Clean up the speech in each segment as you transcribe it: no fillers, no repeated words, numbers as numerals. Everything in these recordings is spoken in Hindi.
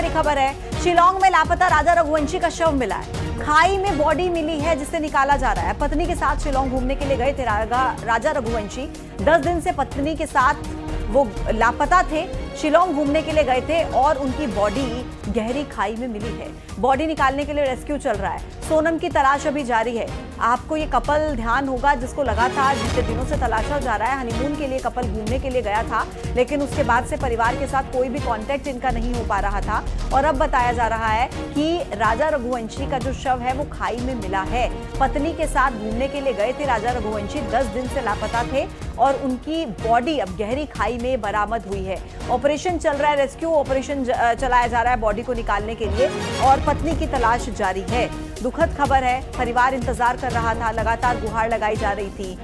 बड़ी खबर है, शिलांग में लापता राजा रघुवंशी का शव मिला है। खाई में बॉडी मिली है जिसे निकाला जा रहा है। पत्नी के साथ शिलांग घूमने के लिए गए थे राजा रघुवंशी। 10 दिन से पत्नी के साथ वो लापता थे। शिलांग घूमने के लिए गए थे और उनकी बॉडी गहरी खाई में मिली है। बॉडी निकालने के लिए रेस्क्यू चल रहा है। सोनम की तलाश अभी जारी है। आपको ये कपल ध्यान होगा जिसको लगातार बीते दिनों से तलाशा जा रहा है। हनीमून के लिए कपल घूमने के लिए गया था, लेकिन उसके बाद से परिवार के साथ कोई भी कांटेक्ट इनका नहीं हो पा रहा था। और अब बताया जा रहा है कि राजा रघुवंशी का जो शव है वो खाई में मिला है। पत्नी के साथ घूमने के लिए गए थे राजा रघुवंशी, 10 दिन से लापता थे और उनकी बॉडी अब गहरी खाई में बरामद हुई है। ऑपरेशन चल रहा है, रेस्क्यू ऑपरेशन चलाया जा रहा है बॉडी को निकालने के लिए और पत्नी की तलाश जारी है। दुखद खबर है, परिवार इंतजार कर रहा था, लगातार गुहार लगाई जा रही थी।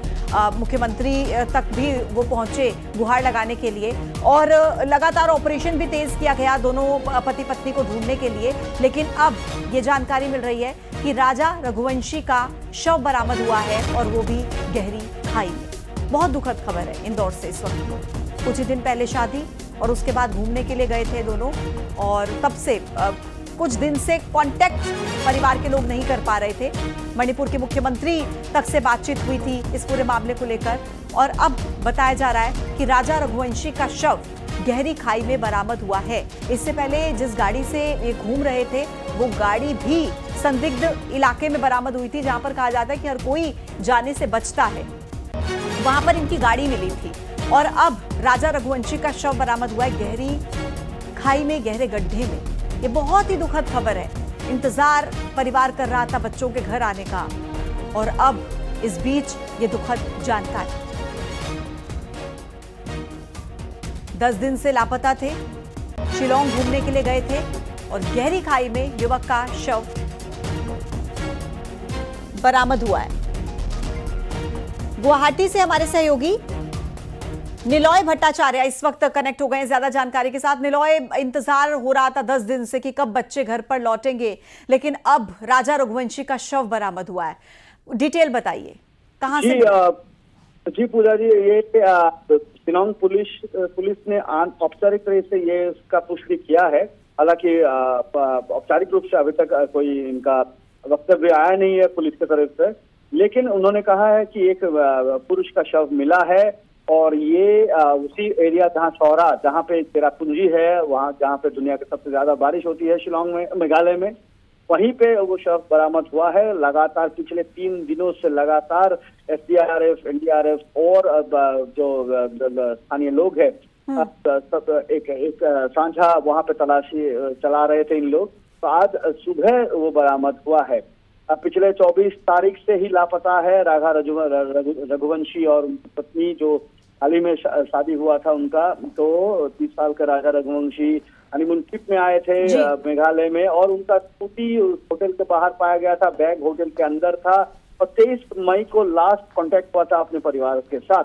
मुख्यमंत्री तक भी वो पहुंचे गुहार लगाने के लिए और लगातार ऑपरेशन भी तेज किया गया दोनों पति पत्नी को ढूंढने के लिए। लेकिन अब ये जानकारी मिल रही है कि राजा रघुवंशी का शव बरामद हुआ है और वो भी गहरी खाई में। बहुत दुखद खबर है इंदौर से इस वक्त। कुछ ही दिन पहले शादी और उसके बाद घूमने के लिए गए थे दोनों और तब से कुछ दिन से कांटेक्ट परिवार के लोग नहीं कर पा रहे थे। मणिपुर के मुख्यमंत्री तक से बातचीत हुई थी इस पूरे मामले को लेकर और अब बताया जा रहा है कि राजा रघुवंशी का शव गहरी खाई में बरामद हुआ है। इससे पहले जिस गाड़ी से ये घूम रहे थे वो गाड़ी भी संदिग्ध इलाके में बरामद हुई थी, जहां पर कहा जाता है कि हर कोई जाने से बचता है। वहां पर इनकी गाड़ी मिली थी और अब राजा रघुवंशी का शव बरामद हुआ है गहरी खाई में, गहरे गड्ढे में। ये बहुत ही दुखद खबर है। इंतजार परिवार कर रहा था बच्चों के घर आने का और अब इस बीच ये दुखद जानकारी। 10 दिन से लापता थे, शिलांग घूमने के लिए गए थे और गहरी खाई में युवक का शव बरामद हुआ है। गुवाहाटी से हमारे सहयोगी निलॉय भट्टाचार्य इस वक्त कनेक्ट हो गए हैं ज्यादा जानकारी के साथ। निलॉय, इंतजार हो रहा था 10 दिन से कि कब बच्चे घर पर लौटेंगे, लेकिन अब राजा रघुवंशी का शव बरामद हुआ है। डिटेल बताइए, कहां से? जी पूजा जी, ये शिलांग पुलिस ने औपचारिक तरह से ये इसका पुष्टि किया है। हालांकि औपचारिक रूप से अभी तक कोई इनका वक्तव्य आया नहीं है पुलिस की तरफ से, लेकिन उन्होंने कहा है कि एक पुरुष का शव मिला है और ये उसी एरिया जहाँ पे चेरापूंजी है, वहाँ जहाँ पे दुनिया की सबसे ज्यादा बारिश होती है शिलांग में, मेघालय में, वहीं पे वो शव बरामद हुआ है। लगातार पिछले 3 दिनों से लगातार SDRF, NDRF और जो स्थानीय लोग हैं सब एक साझा वहाँ पे तलाशी चला रहे थे इन लोग। तो आज सुबह वो बरामद हुआ है। पिछले 24 तारीख से ही लापता है राजा रघुवंशी और उनकी पत्नी, जो हाल ही में शादी हुआ था उनका। तो 30 साल का राजा रघुवंशी हनीमून ट्रिप में आए थे मेघालय में और उनका स्कूटी होटल के बाहर पाया गया था, बैग होटल के अंदर था और 23 मई को लास्ट कांटेक्ट हुआ था अपने परिवार के साथ।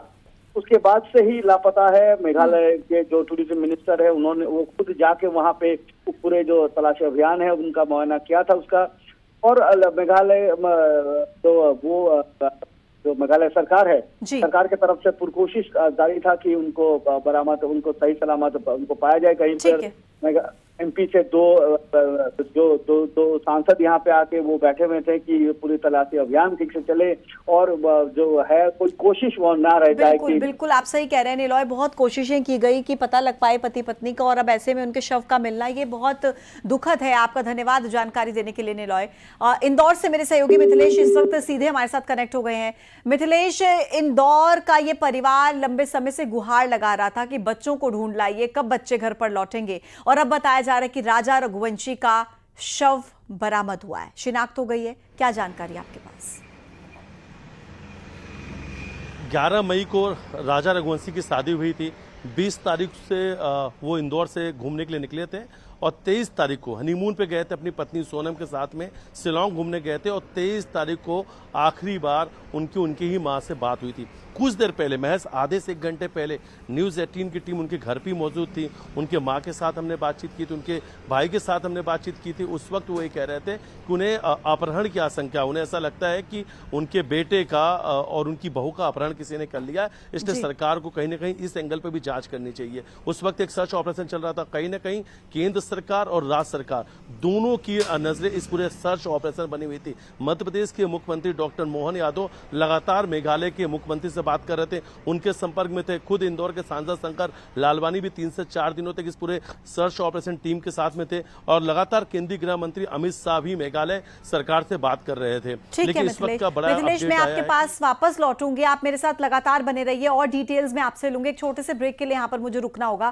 उसके बाद से ही लापता है। मेघालय के जो टूरिज्म मिनिस्टर है वो खुद जाके वहाँ पे पूरे जो तलाशी अभियान है उनका मुआयना किया था उसका। और मेघालय जो मेघालय सरकार है, सरकार की तरफ से पुरकोशिश जारी था कि उनको सही सलामत उनको पाया जाए। कहीं पर MP से दो सांसद यहाँ पे आके वो बैठे हुए थे कि पूरी तलाशी अभियान ठीक से चले और जो है कोई कोशिश वो ना रह जाए। बिल्कुल आप सही कह रहे हैं निलॉय, बहुत कोशिशें की गई कि पता लग पाए पति पत्नी का और अब ऐसे में उनके शव का मिलना ये बहुत दुखद है। आपका धन्यवाद जानकारी देने के लिए निलॉय। इंदौर से मेरे सहयोगी मिथिलेश इस वक्त सीधे हमारे साथ कनेक्ट हो गए हैं। मिथिलेश, इंदौर का ये परिवार लंबे समय से गुहार लगा रहा था कि बच्चों को ढूंढ लाइए, कब बच्चे घर पर लौटेंगे, और अब बताया जा रहा है कि राजा रघुवंशी का शव बरामद हुआ है, शिनाख्त हो गई है। क्या जानकारी आपके पास? 11 मई को राजा रघुवंशी की शादी हुई थी। 20 तारीख से वो इंदौर से घूमने के लिए निकले थे और 23 तारीख को हनीमून पे गए थे अपनी पत्नी सोनम के साथ में, शिलांग घूमने गए थे और 23 तारीख को आखिरी बार उनकी ही मां से बात हुई थी। कुछ देर पहले, महज आधे से 1 घंटे पहले, न्यूज़ 18 की टीम उनके घर भी मौजूद थी। उनके मां के साथ हमने बातचीत की थी, उनके भाई के साथ हमने बातचीत की थी। उस वक्त वो ये कह रहे थे कि उन्हें अपहरण की आशंका, उन्हें ऐसा लगता है कि उनके बेटे का और उनकी बहू का अपहरण किसी ने कर लिया, इसलिए सरकार को कहीं ना कहीं इस एंगल पर भी जांच करनी चाहिए। उस वक्त एक सर्च ऑपरेशन चल रहा था, कहीं ना कहीं केंद्र सरकार और राज्य सरकार दोनों की नजरें इस पूरे सर्च ऑपरेशन बनी हुई थी। मध्य प्रदेश के मुख्यमंत्री डॉक्टर मोहन यादव लगातार मेघालय के मुख्यमंत्री से बात कर रहे थे, उनके संपर्क में थे। खुद इंदौर के सांसद शंकर लालवानी भी 3 से 4 दिनों तक इस पूरे सर्च ऑपरेशन टीम के साथ में थे और लगातार केंद्रीय गृह मंत्री अमित शाह भी मेघालय सरकार से बात कर रहे थे। ठीक है मिथिलेश, मैं आपके पास वापस लौटूंगी। आप मेरे साथ लगातार बने रहिए और डिटेल्स में आपसे लूंगी। एक छोटे से ब्रेक के लिए यहाँ पर मुझे रुकना होगा।